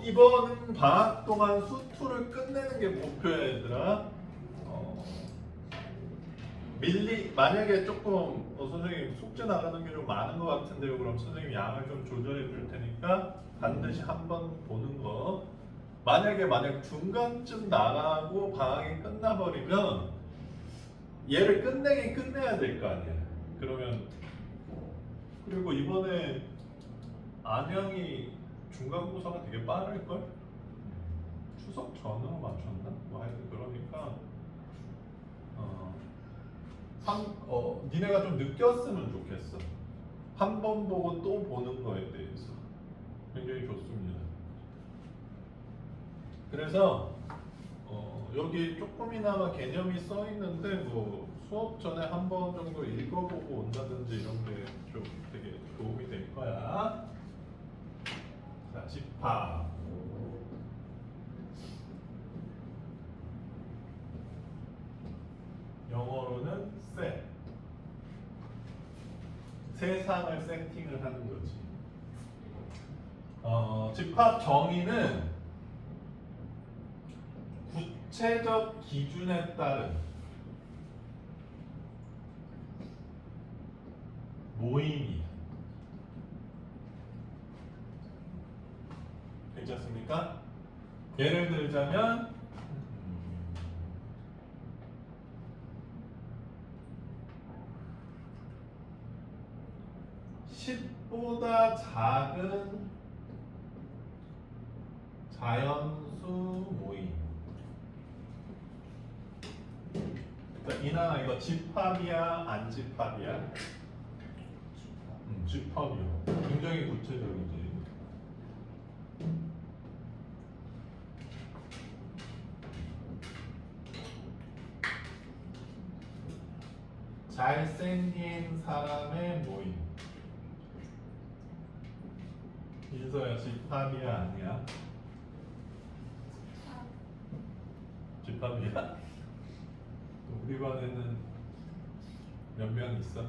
이번 방학 동안 수투를 끝내는 게 목표야, 얘들아. 만약에 조금 선생님 숙제 나가는 게 좀 많은 것 같은데요. 그럼 선생님 양을 좀 조절해 줄 테니까 반드시 한번 보는 거. 만약 중간쯤 나가고 방학이 끝나버리면 얘를 끝내긴 끝내야 될 거 아니야. 그러면 그리고 이번에 안양이 중간고사가 되게 빠를걸? 추석 전으로 맞췄나? 뭐 하여튼 그러니까 니네가 좀 느꼈으면 좋겠어. 한 번 보고 또 보는 거에 대해서 굉장히 좋습니다. 그래서 여기 조금이나마 개념이 써 있는데 뭐 수업 전에 한 번 정도 읽어보고 온다든지 이런 게 좀 되게 도움이 될 거야. 자, 집합. 영어로는 set. 세상을 세팅을 하는 거지. 집합 정의는 구체적 기준에 따른 모임이. 괜찮습니까? 예를 들자면 10보다 작은 자연수 모임. 이나나 이거 집합이야, 안 집합이야? 집합이요. 굉장히 구체적이지. 잘생긴 사람의 모임. 인서야, 집합이야, 아니야? 집합이야? 우리 반에는 몇 명 있어?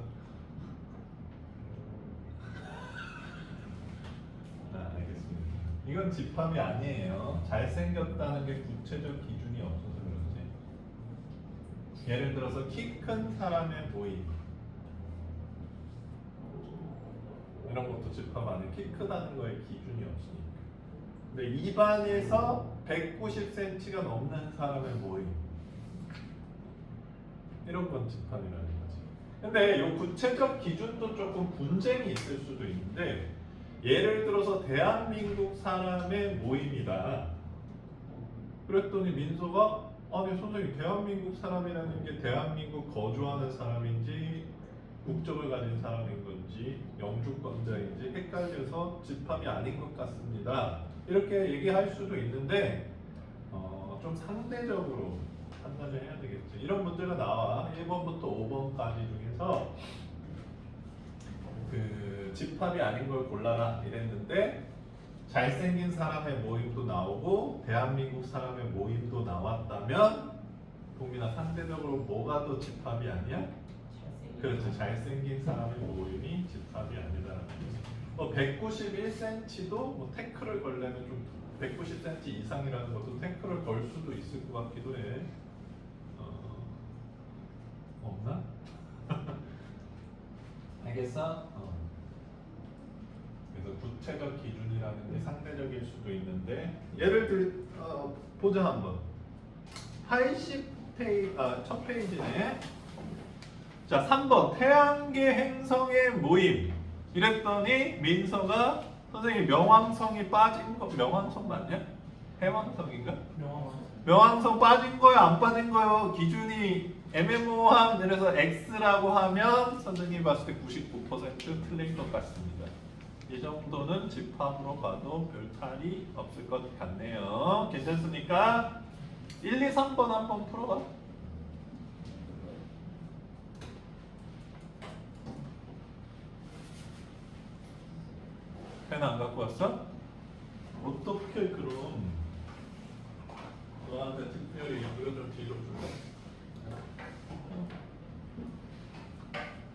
알겠습니다. 이건 집합이 아니에요. 잘생겼다는 게 구체적 기준이 없어서 그렇지. 예를 들어서 키 큰 사람의 모임. 이런 것도 집합 아니에요. 키 크다는 거에 기준이 없으니까. 근데 입안에서 190cm가 넘는 사람의 모임. 이런 건 집합이라는 거지. 근데 이 구체적 기준도 조금 분쟁이 있을 수도 있는데, 예를 들어서 대한민국 사람의 모임이다. 그랬더니 민서가 아니 선생님, 대한민국 사람이라는 게 대한민국 거주하는 사람인지 국적을 가진 사람인 건지 영주권자인지 헷갈려서 집합이 아닌 것 같습니다. 이렇게 얘기할 수도 있는데 좀 상대적으로 판단을 해야 되겠지. 이런 문제가 나와. 1번부터 5번까지 중에서 그 집합이 아닌 걸 골라라 이랬는데, 잘생긴 사람의 모임도 나오고 대한민국 사람의 모임도 나왔다면 동민아, 상대적으로 뭐가 더 집합이 아니야? 그렇지, 잘생긴 사람의 모임이 집합이 아니다라는 거지. 191cm도 뭐 태클을 걸려면 좀 190cm 이상이라는 것도 태클을 걸 수도 있을 것 같기도 해. 없나? 알겠어? 그래서 구체적 기준이라는 게 상대적일 수도 있는데, 예를 보자 한번. 첫 페이지네. 자, 3번 태양계 행성의 모임. 이랬더니 민서가 선생님 명왕성이 빠진 거, 명왕성 맞냐? 해왕성인가? 명왕성 빠진 거요, 안 빠진 거요? 기준이 애매모호한, 그래서 X라고 하면 선생님이 봤을 때 99% 틀린 것 같습니다. 이 정도는 집합으로 봐도 별 탈이 없을 것 같네요. 괜찮습니까? 1, 2, 3번 한번 풀어봐. 펜 안 갖고 왔어? 어떻게 그럼 너한테 특별히 이거 좀 뒤로 줄래?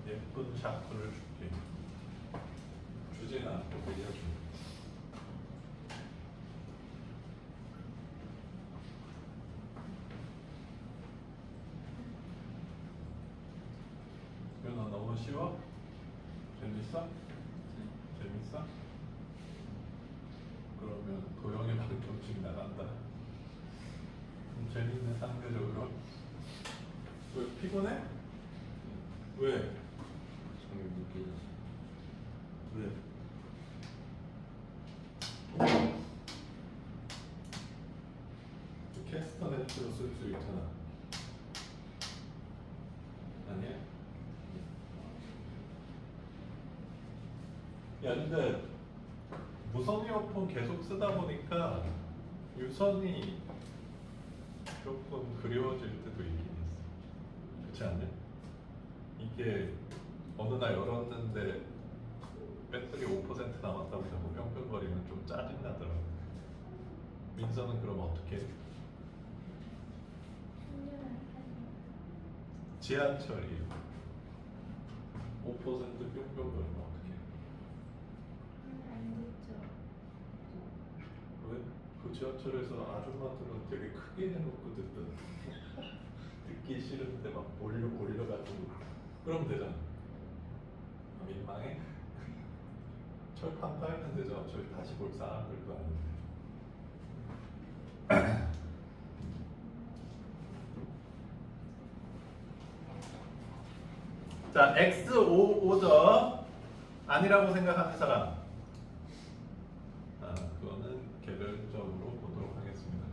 예쁜 샤프를 줄게. 주제는 않고 빌려줘. 재밌어? 재밌어? 그러면 도형의 방정식 나간다. 재밌네 상대적으로. 왜 피곤해? 왜? 저기 묶여졌어. 왜? 캐스터 네트로 쓸 수 있잖아. 아니야? 야 근데 무선 이어폰 계속 쓰다 보니까 유선이 조금 그리워질 때도 있긴 있어. 그렇지 않냐? 이게 어느 날 열었는데 배터리 5% 남았다고 자꾸 뿅뿅거리면 좀 짜증나더라고. 민서는 그럼 어떻게 해? 지하철이 5% 뿅뿅거리면 어떻게 해? 왜? 그 지하철에서 아줌마들은 되게 크게 해놓고 듣던 듣기 싫은데 막 올려가지고 그럼 되잖아. 아, 민망해? 철판 깔면 되죠. 저희 다시 볼 사람들도 아닌데. 자, X55죠. 아니라고 생각하는 사람. 그거는 개별적으로 보도록 하겠습니다.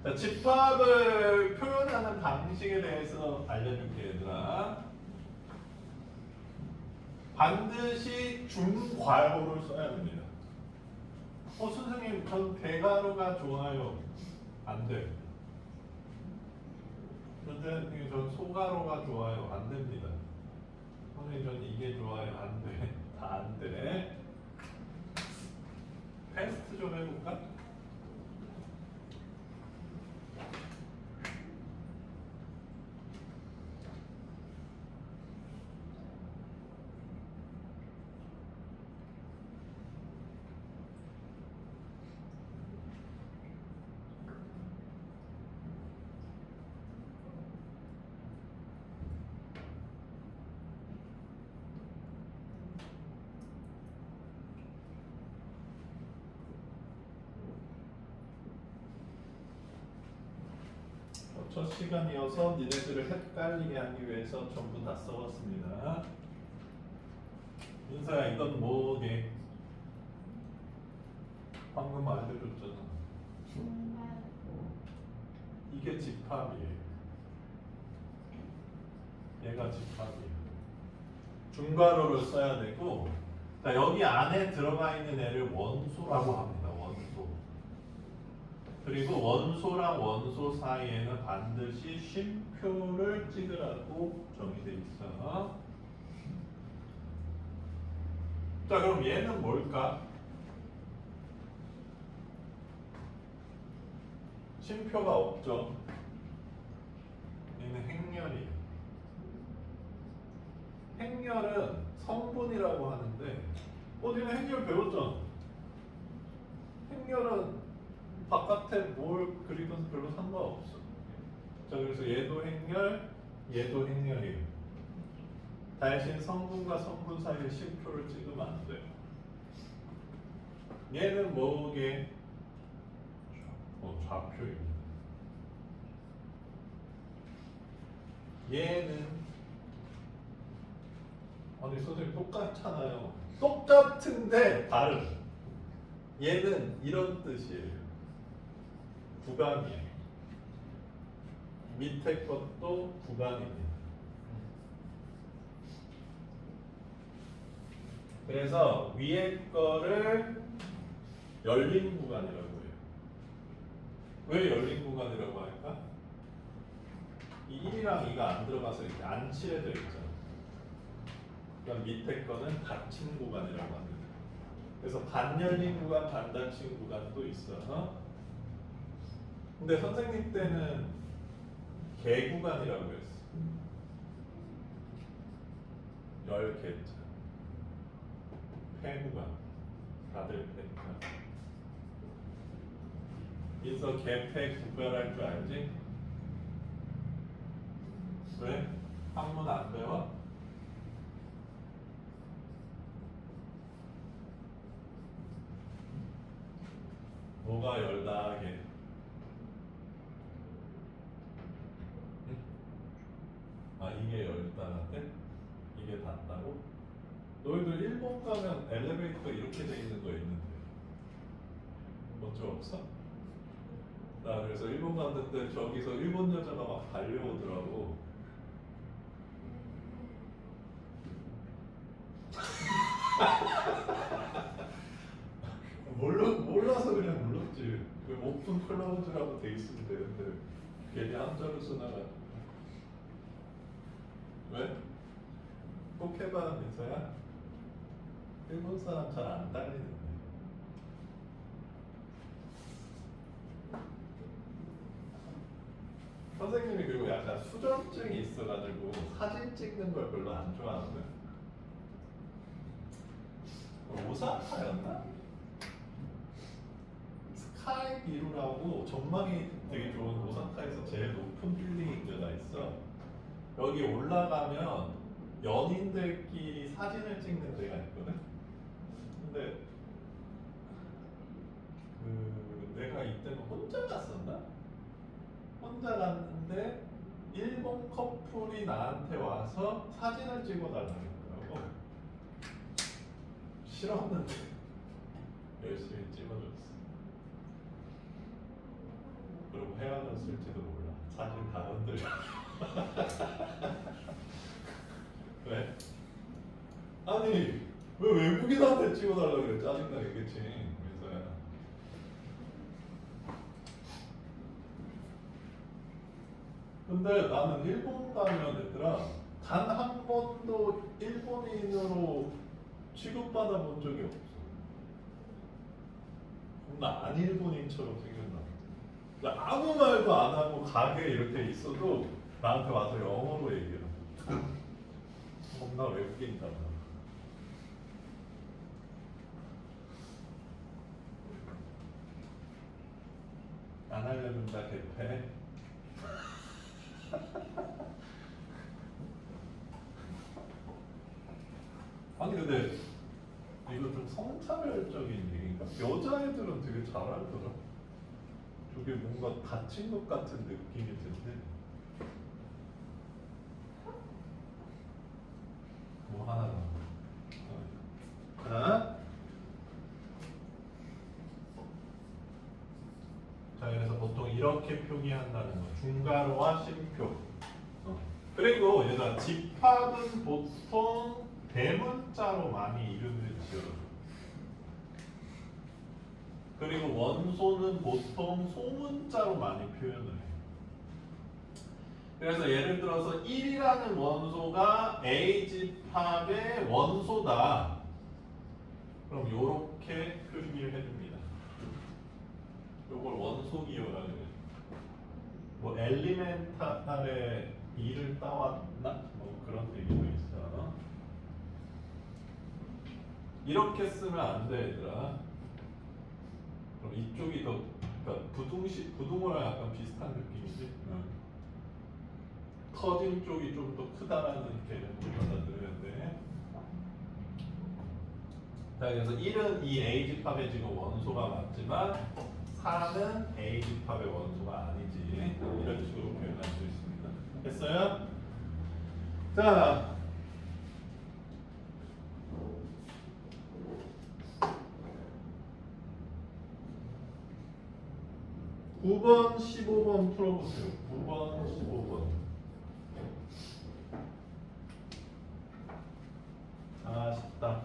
자, 집합을 표현하는 방식에 대해서 알려줄게 얘들아. 반드시 중괄호를 써야 됩니다. 선생님 전 대괄호가 좋아요. 안 돼. 선생님 전 소괄호가 좋아요. 안 됩니다. 선생님 전 이게 좋아요. 안 돼. 다 안 돼. 테스트 좀 해볼까? 첫 시간이어서 니네들을 헷갈리게 하기 위해서 전부 다 써봤습니다. 인사야 이건 뭐게? 방금 알려줬잖아. 이게 집합이에요. 얘가 집합이에요. 중괄호를 써야 되고, 자 여기 안에 들어가 있는 애를 원소라고 합니다. 원소. 그리고 원소랑 원소 사이에는 반드시 쉼표를 찍으라고 정의돼 있어. 자 그럼 얘는 뭘까? 쉼표가 없죠. 얘는 행렬이에요. 행렬은 성분이라고 하는데 니네 행렬 배웠잖아. 행렬은 바깥에 뭘 그리든 별로 상관없어. 자 그래서 얘도 행렬, 얘도 행렬이에요. 대신 성분과 성분 사이에 쉼표를 찍으면 안 돼요. 얘는 뭐게? 좌표입니다. 얘는 아니 선생님 똑같잖아요. 똑같은데 다른. 얘는 이런 뜻이에요. 구간이에요. 밑에 것도 구간입니다. 그래서 위에 거를 열린 구간이라고 해요. 왜 열린 구간이라고 할까? 이 1이랑 2가 안 들어가서 이렇게 안 칠해져 있잖아. 그럼 밑에 거는 닫힌 구간이라고 합니다. 그래서 반 열린 구간, 반 닫힌 구간도 있어. 근데 선생님 때는 개구간이라고 했어. 열 개자. 폐구간. 다들 폐구간. 그래서 개폐 구별할 줄 알지? 왜? 학문 안 배워? 뭐가 열다하게? 응? 아 이게 열다한데 이게 닿다고? 너희들 일본 가면 엘리베이터 이렇게 돼 있는 거 있는데 어쩔 없어? 나 그래서 일본 갔는데 저기서 일본 여자가 막 달려오더라고. 몰라서 그냥 눌렀지. 그 오픈 클로즈라고 돼 있으면 되는데 괜히 한자로 쓰나가. 왜? 꼭 해봐 민서야. 일본 사람 잘 안 달리는데. 선생님이 그리고 약간 수전증이 있어가지고 사진 찍는 걸 별로 안 좋아하거든. 오사카였나? 스카이비루라고 전망이 되게 좋은 오사카에서 제일 높은 빌딩인데가 있어. 여기 올라가면 연인들끼리 사진을 찍는 데가 있거든. 근데 내가 이때는 혼자 갔었나? 혼자 갔는데 일본 커플이 나한테 와서 사진을 찍어달라고 했더라고. 싫었는데 열심히 찍어줬어. 그리고 헤어졌을지도 몰라. 사진 다 흔들려. 왜? 아니 왜 외국인한테 찍어달라고 그래? 짜증나겠지. 그래서야. 근데 나는 일본 가면 얘들아 단 한 번도 일본인으로 취급받아 본 적이 없어. 나 안 일본인처럼 생겼나? 나 아무 말도 안 하고 가게 이렇게 있어도 나한테 와서 영어로 얘기해. 나 외국인이다. 안 알려준다 개패. 아니 근데 이거 좀 성차별적인 얘기인가? 여자애들은 되게 잘 알더라. 저게 뭔가 다친 것 같은 느낌이 드는데 뭐 하나 자, 자 그래서 보통 이렇게 표기한다는 거 중괄호와 쉼표. 그리고 얘들아 집합은 보통 대문자로 많이 이름을 지어줘. 그리고 원소는 보통 소문자로 많이 표현을 해. 그래서 예를 들어서 1이라는 원소가 A 집합의 원소다. 그럼 이렇게 표기를 해줍니다. 이걸 원소 기호라 그래. 뭐 엘리멘탈에 2를 따왔나? 뭐 그런 얘기도 있어. 이렇게 쓰면 안 돼, 얘들아. 그럼 이쪽이 더 그러니까 부등호랑 약간 비슷한 느낌이지. 터진 쪽이 좀 더 크다라는 개념으로 받아들여야 돼. 자, 그래서 1은 이 A 집합의 지금 원소가 맞지만 4는 A 집합의 원소가 아니지. 이런 식으로 표현할 수 있습니다. 됐어요? 자. 9번, 15번 풀어보세요. 9번, 15번. 아, 쉽다.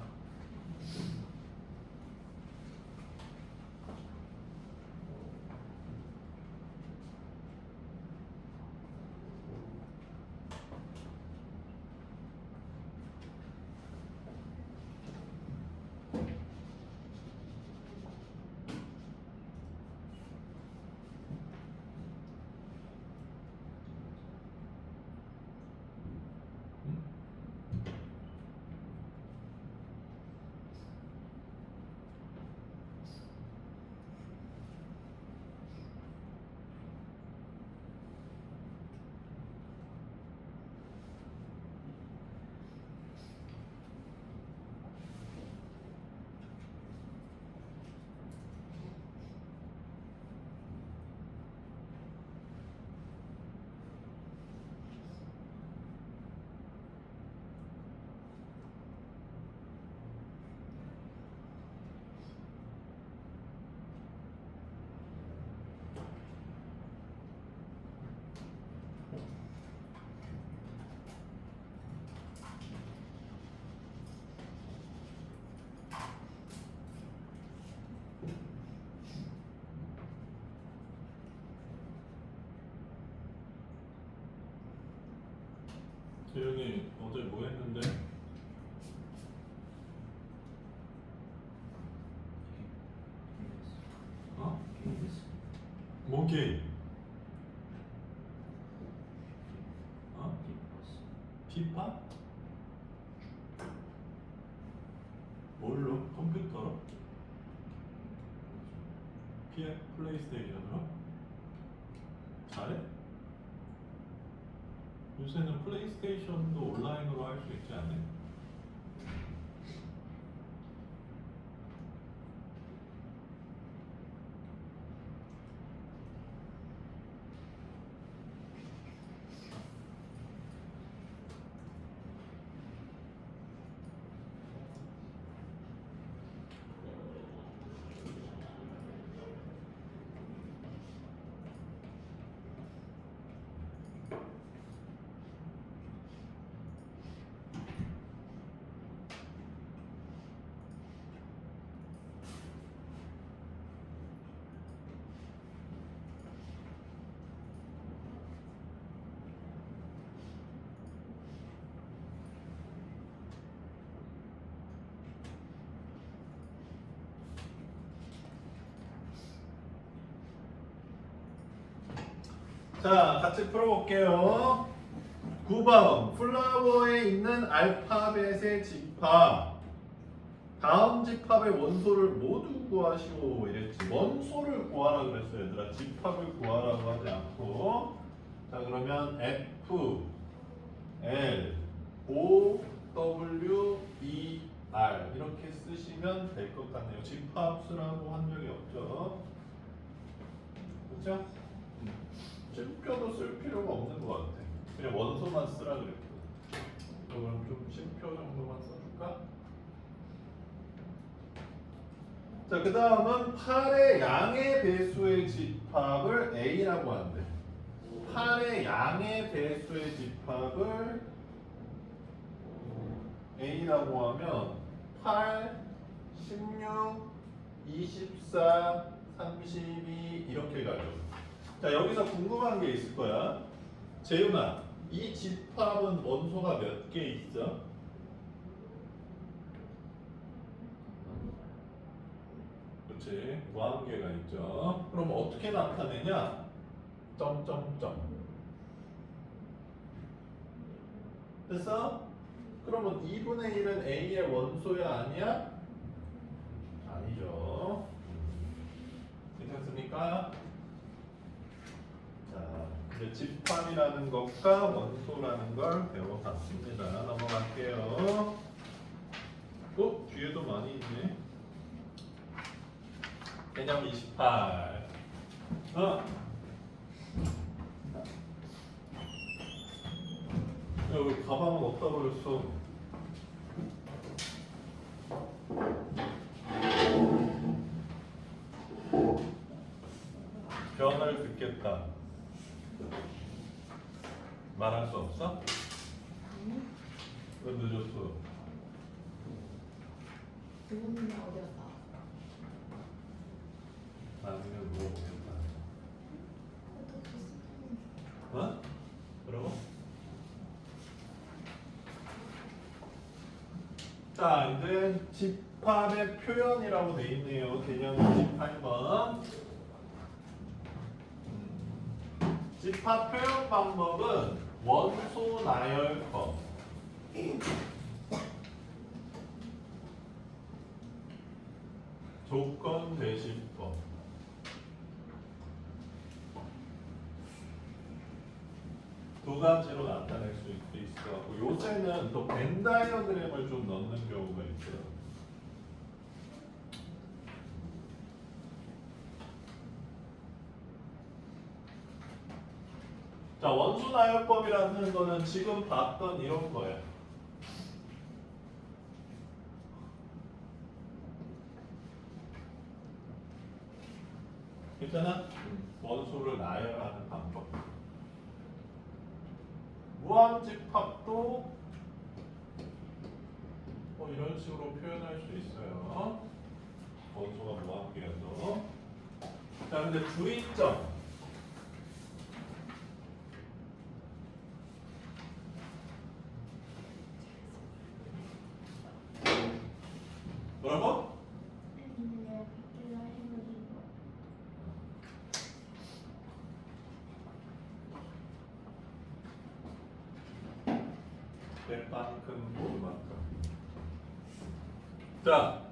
어제 뭐 했는데? 어? 뭔 게임? 어? 피파? 뭘로? 컴퓨터로? 플레이스테이션으로? 잘해? 요새는 플레이스테이션도 온라인으로 할 수 있지 않니? 자, 같이 풀어볼게요. 9번 플라워에 있는 알파벳의 집합. 다음 집합의 원소를 모두 구하시오 이랬지. 원소를 구하라 그랬어요, 얘들아. 집합을 구하라고 하지 않고. 자, 그러면 F, L, O, W, E, R 이렇게 쓰시면 될 것 같네요. 집합수라고 한 적이 없죠. 그렇죠? 쉼표도 쓸 필요가 없는 것 같아. 그냥 원소만 쓰라 그랬거든. 그럼 좀 쉼표 정도만 써줄까? 자, 그 다음은 8의 양의 배수의 집합을 A라고 한대. 8의 양의 배수의 집합을 A라고 하면 8, 16, 24, 32 이렇게 가죠. 자, 여기서 궁금한 게 있을 거야. 재윤아, 이 집합은 원소가 몇 개 있어? 그렇지, 무한개가 있죠. 그럼 어떻게 나타내냐? 점점점. 됐어? 그러면 2분의 1은 A의 원소야 아니야? 아니죠. 괜찮습니까? 자, 이제 집합이라는 것과 원소라는 걸 배워봤습니다. 넘어갈게요. 뒤에도 많이 있네. 개념 28. 여기 가방은 없다 버렸어. 변을 듣겠다. 말할 수 없어? 왜 늦었어? 부모님이 어디 갔다? 나중에 물어보겠다. 어떻게 어? 그러고? 자, 이제 집합의 표현이라고 돼 있네요. 개념 28번. 집합 표현 방법은 원소 나열법. 조건 대시법. 두 가지로 나타낼 수 있어. 요새는 또 벤 다이어그램을 좀 넣는 경우가 있어요. 자, 원소 나열법이라는 거는 지금 봤던 이런 거예요. 괜찮아? 원소를 나열하는 방법. 무한집합도 이런 식으로 표현할 수 있어요. 원소가 무한계여서. 자, 근데 주의점. 대빵큰 모르만큼. 자,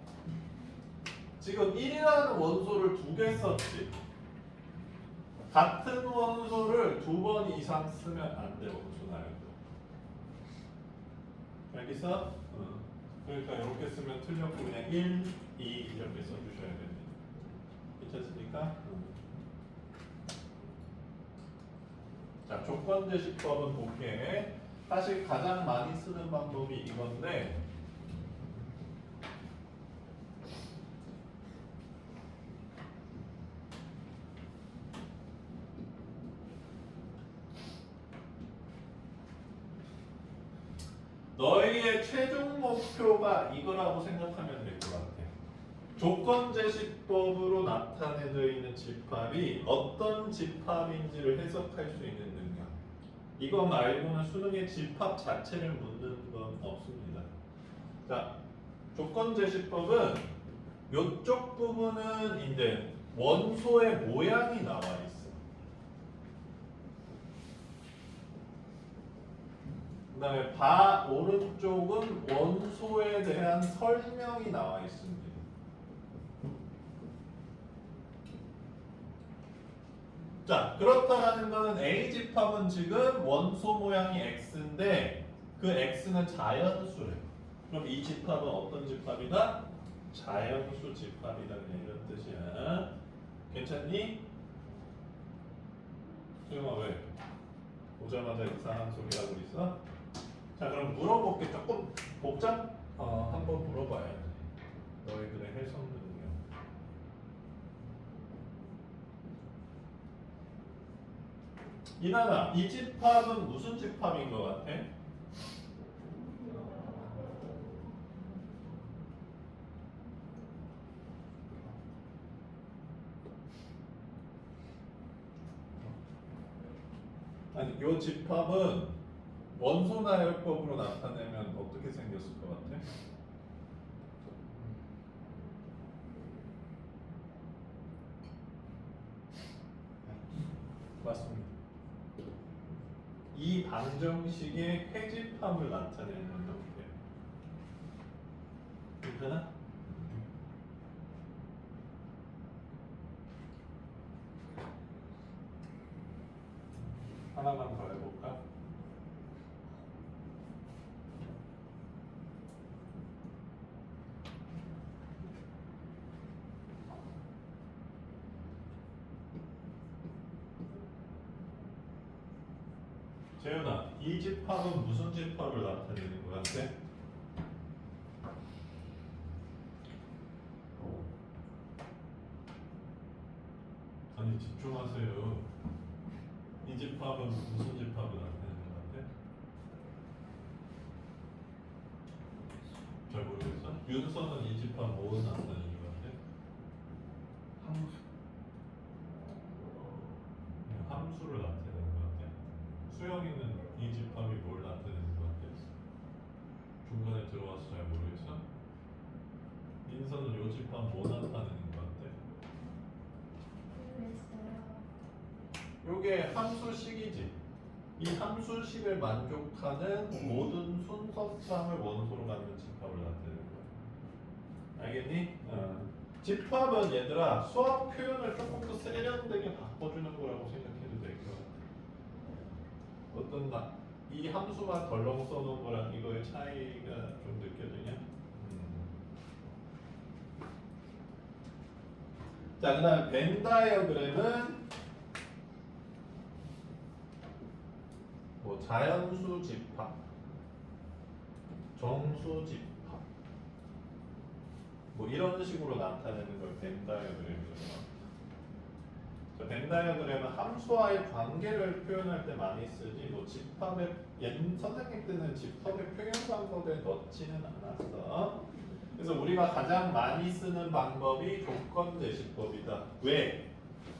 지금 1이라는 원소를 두 개 썼지. 같은 원소를 두 번 이상 쓰면 안 돼, 원소 나열도. 알겠어? 그러니까 이렇게 쓰면 틀렸고 그냥 1, 2 이렇게 써주셔야 됩니다. 괜찮습니까? 자, 조건제시법은 볼게. 사실 가장 많이 쓰는 방법이 이건데 너희의 최종 목표가 이거라고 생각하면 될 것 같아. 조건제시법으로 나타내져 있는 집합이 어떤 집합인지를 해석할 수 있는 능력. 이거 말고는 수능의 집합 자체를 묻는 건 없습니다. 자, 조건제시법은 이쪽 부분은 이제 원소의 모양이 나와 있어. 그 다음에 바 오른쪽은 원소에 대한 설명이 나와 있습니다. 자, 그렇다는 것은 A 집합은 지금 원소 모양이 X인데 그 X는 자연수래. 그럼 이 집합은 어떤 집합이다? 자연수 집합이다. 그냥 이런 뜻이야. 괜찮니? 소영아 왜? 오자마자 이상한 소리 하고 있어? 자, 그럼 물어볼게. 조금 한번 물어봐야지. 너희들의 해석 능력. 이나나, 이 집합은 무슨 집합인 것 같아? 아니, 이 집합은 원소 나열법으로 나타내면 어떻게 생겼을 것 같아? 맞습니다. 이 방정식의 회집합을 나타내는 형태. 괜찮아? 하나만 더 해볼까? 재윤아, 이 집합은 무슨 집합을 나타내는 것 같아? 아니, 집중하세요. 이 집합은 무슨 집합을 나타내는 것 같아? 잘 모르겠어? 윤서는 이 집합 뭐 나타내는 것 같아? 함수를 나타내는 것 같아. 수영이는 이 집합이 뭘 나타내는 것 같아? 중간에 들어와서 잘 모르겠어? 민서는 요 집합 뭐 나타내는 것 같아? 요게 함수식이지. 이 함수식을 만족하는 모든 순서상을 원소로 갖는 집합을 나타내는 거야. 알겠니? 집합은 얘들아 수학 표현을 조금 더 세련되게 바꿔주는 거라고 생각해도 될 것 같아. 어떤 이 함수만 덜렁 써놓은 거랑 이거의 차이가 좀 느껴지냐? 자, 그 다음 벤 다이어그램은 뭐 자연수 집합, 정수 집합, 뭐 이런 식으로 나타내는 걸 벤 다이어그램이라고 합니다. 자, 벤 다이어그램은 함수와의 관계를 표현할 때 많이 쓰지, 뭐 집합의 선생님 때는 집합의 표현 방법에 넣지는 않았어. 그래서 우리가 가장 많이 쓰는 방법이 조건제시법이다. 왜?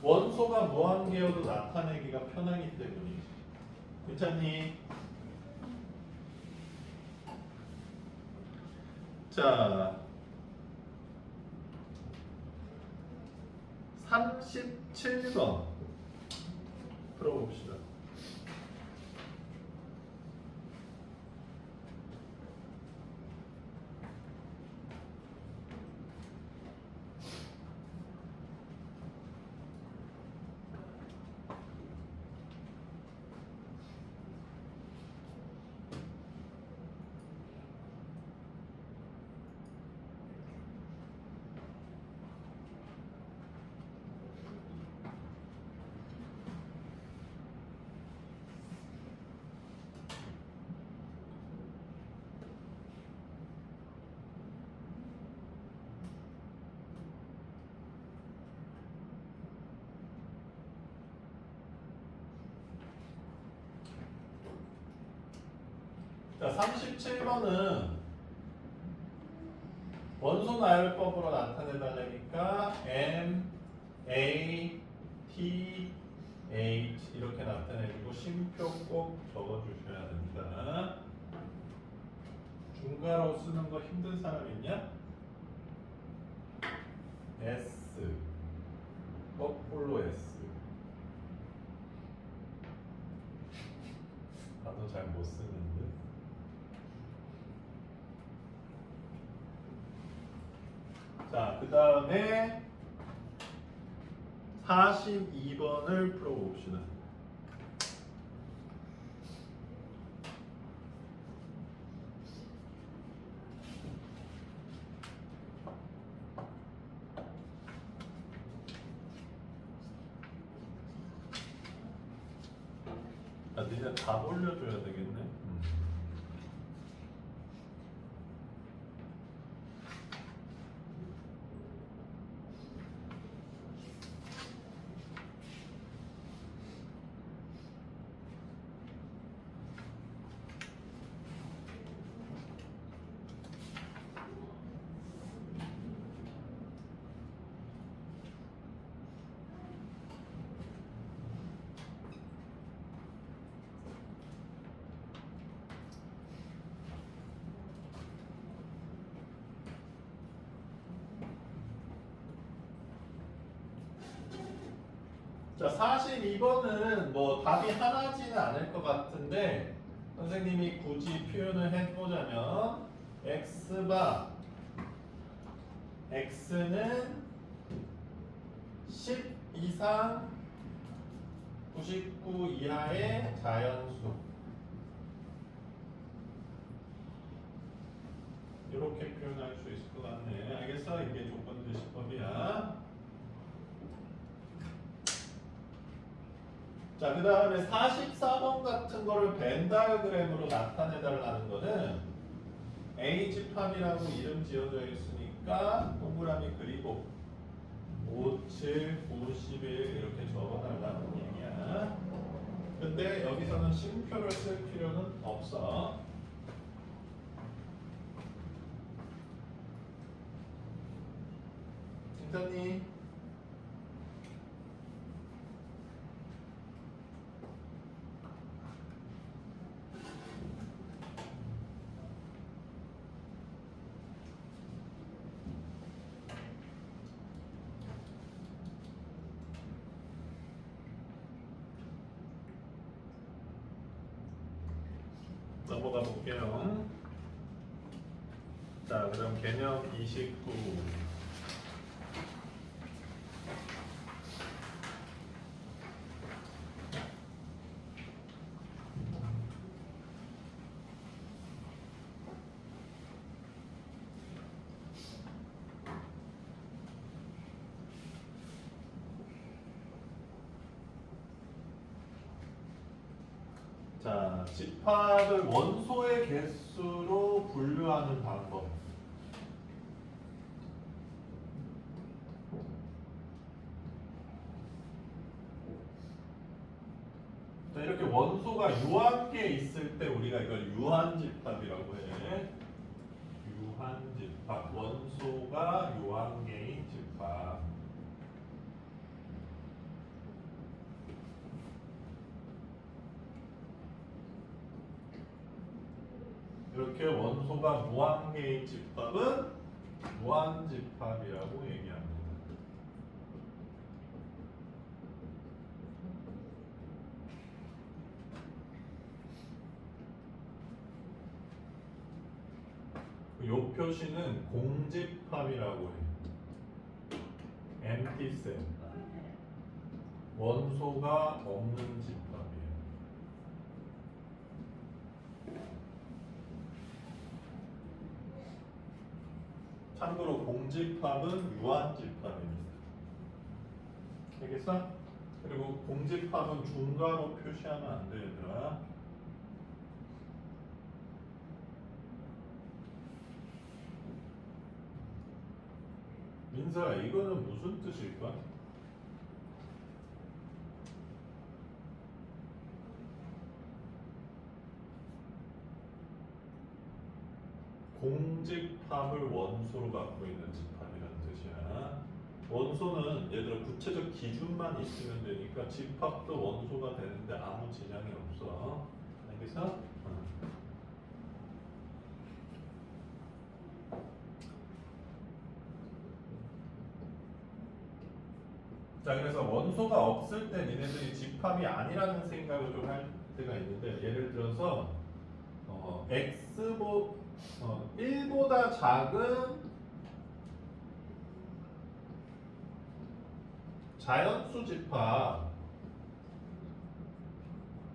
원소가 무한계여도 나타내기가 편하기 때문이지. 괜찮니? 자, 37번 풀어봅시다. 자, 37번은 원소 나열법으로 나타내달라니까 M, A, T, H 이렇게 나타내주고 쉼표 꼭 적어주셔야 된다. 중괄호 쓰는 거 힘든 사람 있냐? S, 거꾸로 S. 나도 잘 못 쓰는데. 자, 그 다음에 42번을 풀어봅시다. 아, 니네 다 올려줘야 되겠네. 자, 42번은 뭐 답이 하나지는 않을 것 같은데 선생님이 굳이 표현을 해보자면 x바 x는 10 이상 99 이하의 자연수 이렇게 표현할 수 있을 것 같네. 알겠어? 이게 조건 대시법이야. 자, 그 다음에 44번 같은 거를 벤 다이어그램으로 나타내 달라는 거는 A 집합이라고 이름 지어져 있으니까 동그라미 그리고 5, 7, 9, 11 이렇게 적어 달라는 얘기야. 근데 여기서는 쉼표를 쓸 필요는 없어. 진선님 넘어가 볼게요. 자, 그럼 개념 29. 자, 집합을 원소의 개수로 분류하는 방법. 자, 이렇게 원소가 유한계 있을 때 우리가 이걸 유한집합이라고 해. 유한집합. 원소가 유한계인 집합. 이렇게 원소가 무한계인 집합은 무한집합이라고 얘기합니다. 요 표시는 공집합이라고 해. empty set. 원소가 없는 집합이에요. 참고로 공집합은 유한집합입니다. 알겠어? 그리고 공집합은 중괄호 표시하면 안 돼, 얘들아. 민서야, 이거는 무슨 뜻일까? 공집합을 원소로 갖고 있는 집합이라는 뜻이야. 원소는 얘들아 구체적 기준만 있으면 되니까 집합도 원소가 되는데 아무 지장이 없어. 알겠어? 자, 그래서 원소가 없을 때 니네들이 집합이 아니라는 생각을 좀 할 때가 있는데, 예를 들어서 x보 1보다 작은 자연수 집합.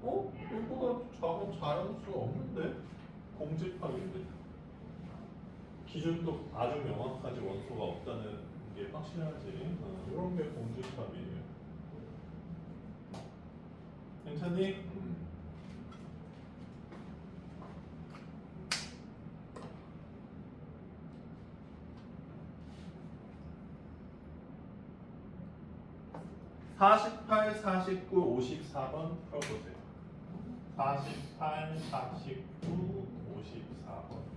1보다 작은 자연수 없는데? 공집합인데. 기준도 아주 명확하지, 원소가 없다는 게 확실하지. 이런 게 공집합이에요. 괜찮니? 48, 49, 54번 풀어보세요. 48, 49, 54번.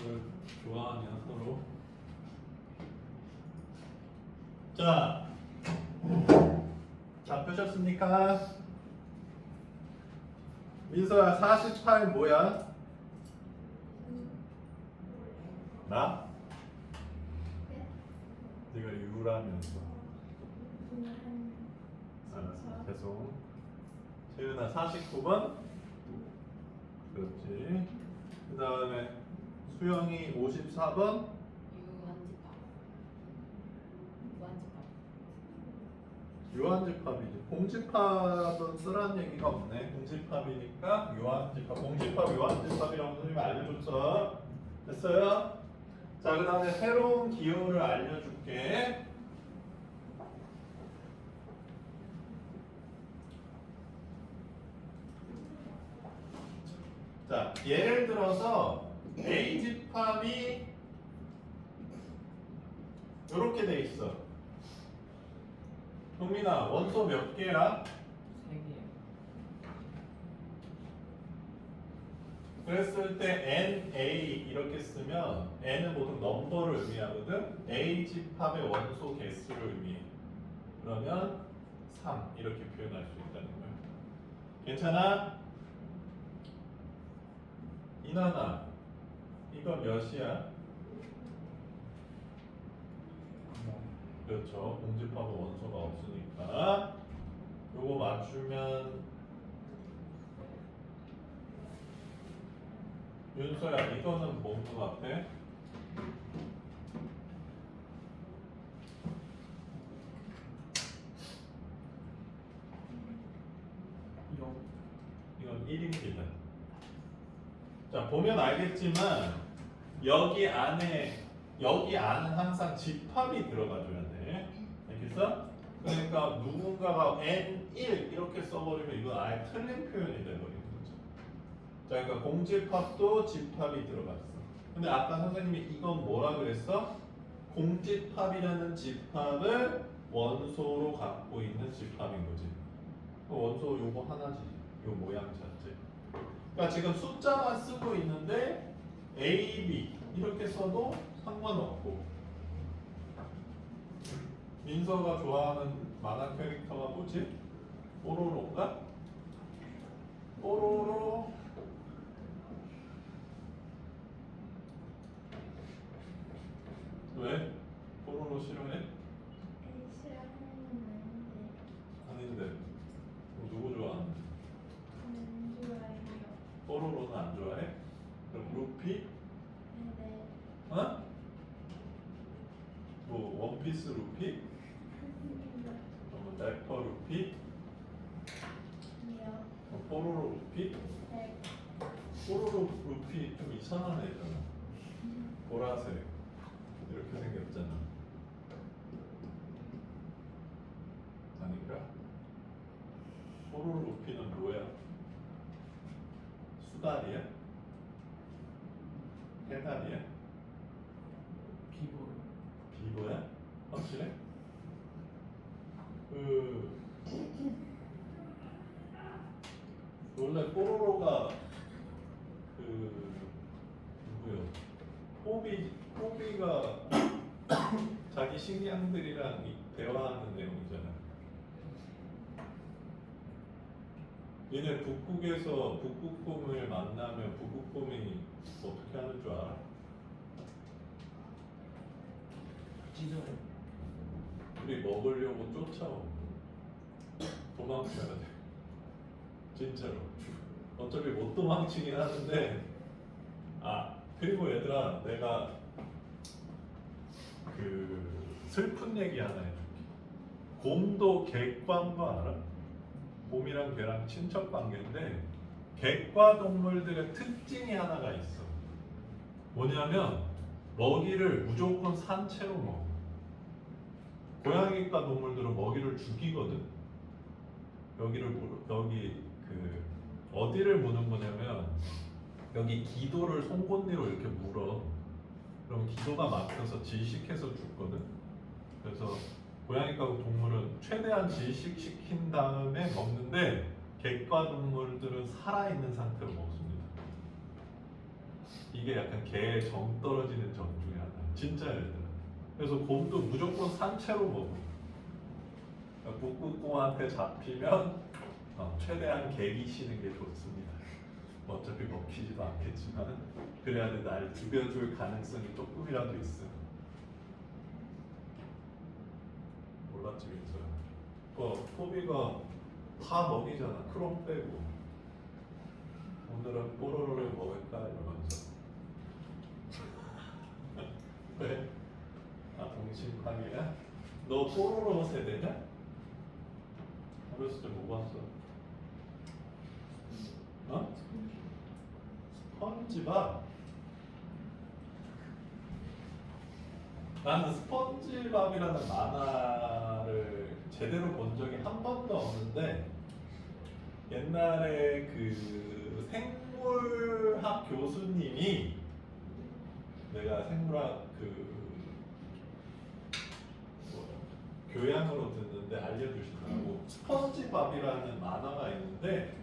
뭘 좋아하냐 서로. 자, 잡으셨습니까? 민서야, 48 뭐야? 나? 네가 유라면서. 알았어, 계속. 채윤아 49번. 그렇지. 그 다음에 수영이 54번. 유한집합이지. 공집합은 쓰란 얘기가 없네. 공집합이니까 유한집합. 공집합, 유한집합이라고 선생님이 알려줬어. 됐어요? 자, 그 다음에 새로운 기호를 알려줄게. 자, 예를 들어서 A집합이 이렇게 돼 있어. 동민아, 원소 몇 개야? 3개. 그랬을 때 NA 이렇게 쓰면 N은 보통 넘버를 의미하거든. A집합의 원소 개수를 의미해. 그러면 3 이렇게 표현할 수 있다는 거야. 괜찮아? 이나나, 이거 몇이야? 그렇죠. 공집합은 원소가 없으니까 요거 맞추면 윤서야, 이거는 뭔 것 같아? 이건 1입니다. 자, 보면 알겠지만 여기 안에 여기 안은 항상 집합이 들어가줘야 돼. 알겠어? 그러니까 누군가가 N1 이렇게 써버리면 이건 아예 틀린 표현이 돼버리는 거죠. 자, 그러니까 공집합도 집합이 들어갔어. 근데 아까 선생님이 이건 뭐라 그랬어? 공집합이라는 집합을 원소로 갖고 있는 집합인 거지. 원소 요거 하나지. 요 모양 자체. 그러니까 지금 숫자만 쓰고 있는데 A, B 이렇게 써도 상관없고. 민서가 좋아하는 만화 캐릭터가 뭐지? 뽀로로인가? 뽀로로. 왜? 뽀로로 싫어해? 싫어하는 아닌데. 그럼 누구 좋아하는데? 안 좋아해요. 뽀로로는 안 좋아해? 그럼 루피? 네. 어? 뭐 원피스 루피? 래퍼 루피? 아니요. 뽀로로 루피? 네. 뽀로로 루피 좀 이상한 애잖아. 보라색 이렇게 생겼잖아. 아닌가? 뽀로로 루피는 뭐야? 수달이야? 해달이야? 피부 비버야? 확실해? 원래 뽀로로가 누구요? 뽀비가 자기 식량들이랑 대화하는 내용이잖아. 얘네 북극에서 북극곰을 만나면 북극곰이 어떻게 하는 줄 알아? 찢어요. 우리 먹으려고 쫓아오고 도망쳐야 돼. 진짜로. 어차피 못 도망치긴 하는데. 아, 그리고 얘들아, 내가 슬픈 얘기 하나 해줄게. 곰도 객과인 거 알아? 곰이랑 개랑 친척 관계인데 객과 동물들의 특징이 하나가 있어. 뭐냐면 먹이를 무조건 산채로 먹어. 고양이과 동물들은 먹이를 죽이거든. 여기 어디를 무는 거냐면 여기 기도를 송곳니로 이렇게 물어. 그럼 기도가 막혀서 질식해서 죽거든. 그래서 고양이과 동물은 최대한 질식시킨 다음에 먹는데 객과 동물들은 살아있는 상태로 먹습니다. 이게 약간 개의 정 떨어지는 점 중에 하나. 진짜 얘들아. 그래서 곰도 무조건 산채로 먹어. 북극곰한테 잡히면 최대한 개기 쉬는 게 좋습니다. 어차피 먹히지도 않겠지만 그래야 날 죽여줄 가능성이 조금이라도 있어. 몰랐지 민서야. 포비가 다 먹이잖아. 크롬 빼고. 오늘은 뽀로로를 먹을까 이러면서. 왜? 아 동심팡이야? 너 뽀로로 세대냐? 어렸을 때 뭐 봤어? 어? 스펀지밥? 나는 스펀지밥이라는 만화를 제대로 본 적이 한 번도 없는데 옛날에 생물학 교수님이 내가 생물학 교양으로 듣는데 알려주시더라고. 스펀지밥이라는 만화가 있는데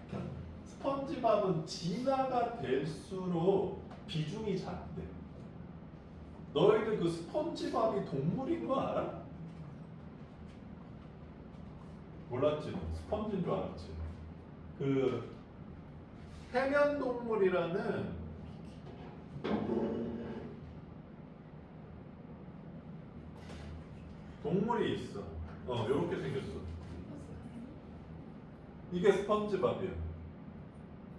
스펀지밥은 진화가 될수록 비중이 작대. 너희들 그 스펀지밥이 동물인 거 알아? 몰랐지? 스펀지인 줄 알았지? 해면 동물이라는 동물이 있어. 요렇게 생겼어. 이게 스펀지밥이야.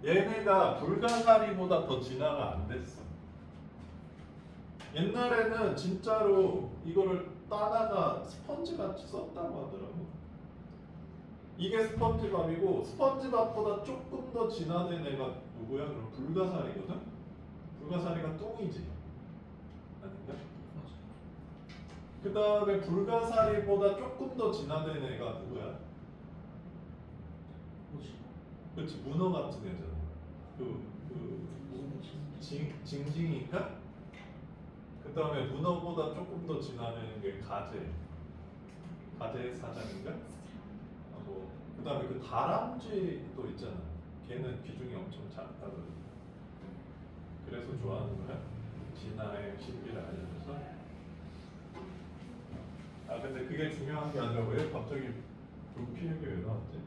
얘네가 불가사리보다 더 진화가 안 됐어. 옛날에는 진짜로 이거를 따다가 스펀지같이 썼다고 하더라고. 이게 스펀지밥이고 스펀지밥보다 조금 더 진화된 애가 누구야? 그럼 불가사리거든? 불가사리가 똥이지. 아닌가? 맞아. 그 다음에 불가사리보다 조금 더 진화된 애가 누구야? 뭐지? 그렇지, 문어 같은 애잖아. 징징인가? 그 다음에 문어보다 조금 더 진화된 게 가재 사장인가? 그 다음에 그 다람쥐도 있잖아. 걔는 비중이 엄청 작다거든. 그래서 좋아하는 거야? 진화의 신비를 알려줘서? 아 근데 그게 중요한 게 아니라 왜 갑자기 루피 얘기 왜 나왔지?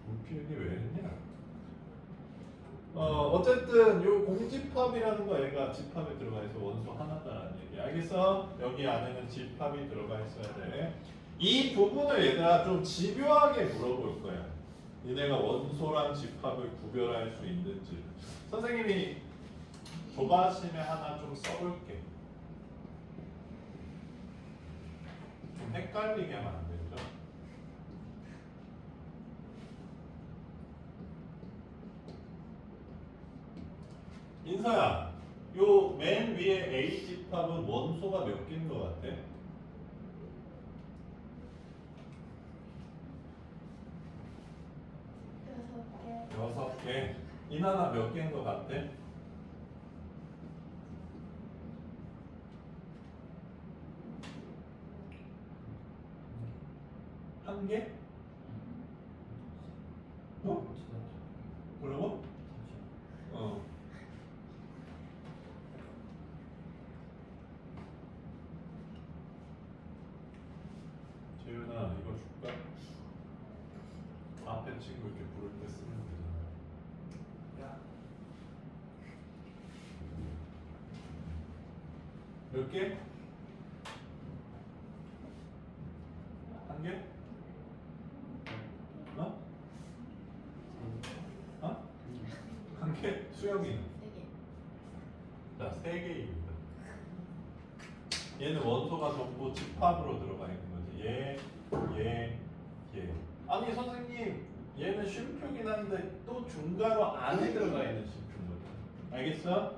루피 얘기 왜 했냐? 어쨌든 요 공집합이라는 거 얘가 집합에 들어가 있어. 원소 하나다라는 얘기. 알겠어? 여기 안에는 집합이 들어가 있어야 돼. 이 부분을 얘들아 좀 집요하게 물어볼 거야. 니네가 원소랑 집합을 구별할 수 있는지. 선생님이 조바심에 하나 좀 써볼게. 좀 헷갈리게 하면 안 되죠? 인서야, 요 맨 위에 A 집합은 원소가 몇 개인 것 같아? 여섯 개. 6개. 이나나 몇 개인 것 같아? 한 개? 어? 뭐라고? 어. 재윤아 이거 줄까? 앞에 친구 이렇게 부를 때 쓰면 되잖아. 야. 몇 개? 한 개? 어? 어? 한 개? 수영이. 세 개. 자, 3개입니다. 얘는 원소가 전부 집합으로 들어가 있는 거지. 얘. 아니 선생님, 얘는 쉼표긴 한데 또 중괄호 안에 들어가 있는 쉼표인 거죠. 알겠어?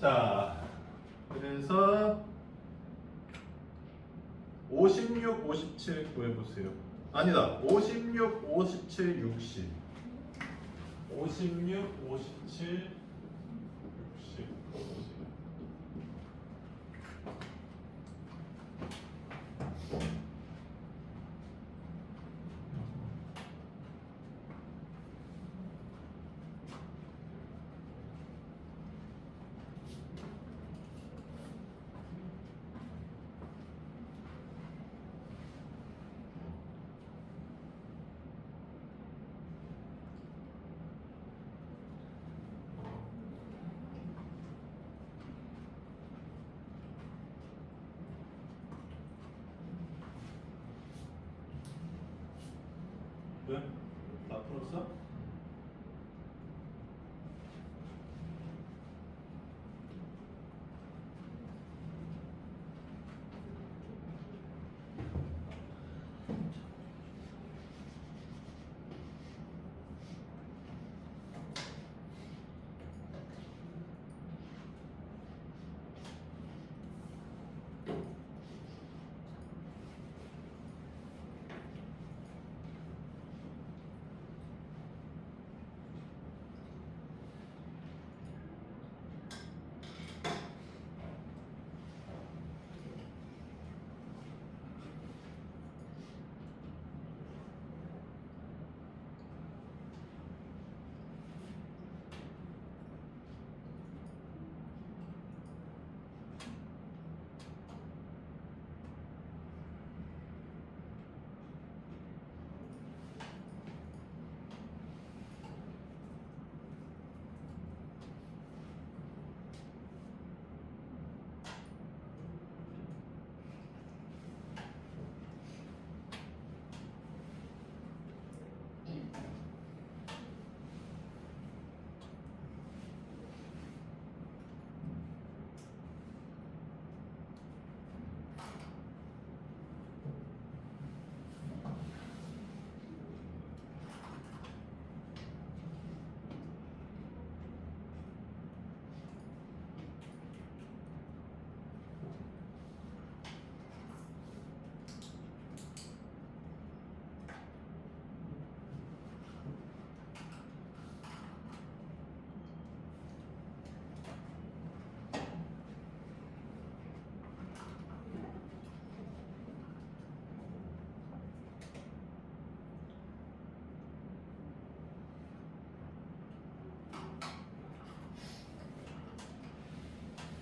자, 그래서 56, 57 구해보세요. 아니다, 56, 57, 60. 56, 57, 60. 왜? 다 풀었어?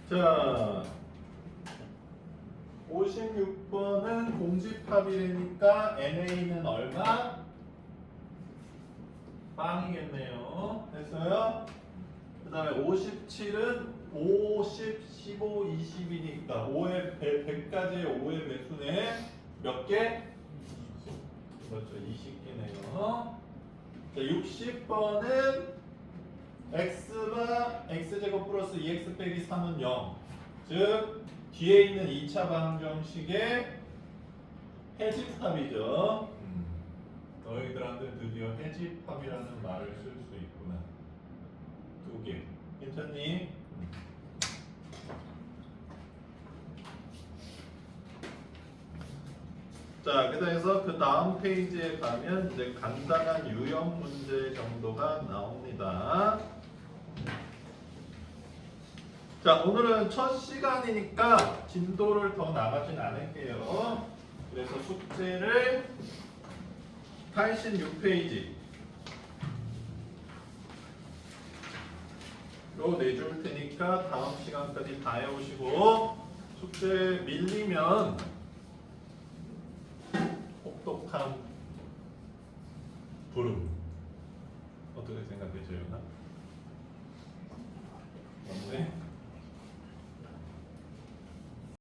자, 56번은 공집합이니까 NA는 얼마? 빵이겠네요. 됐어요? 그 다음에 57은 50, 15, 20이니까 5의 100까지의 5의 배수네. 몇 개? 그렇죠. 20개네요. 자, 60번은 x가 x제곱 플러스 2x 빼기 3은 0. 즉 뒤에 있는 2차 방정식의 해집합이죠. 너희들한테 드디어 해집합이라는 말을 쓸 수 있구나. 2개. 괜찮니? 자, 그래서 그 다음 페이지에 가면 이제 간단한 유형 문제 정도가 나옵니다. 자, 오늘은 첫 시간이니까 진도를 더 나가진 않을게요. 그래서 숙제를 86페이지 로 내줄 테니까 다음 시간까지 다 해오시고 숙제 밀리면 혹독한 부름 어떻게 생각해, 재윤아? 맞네?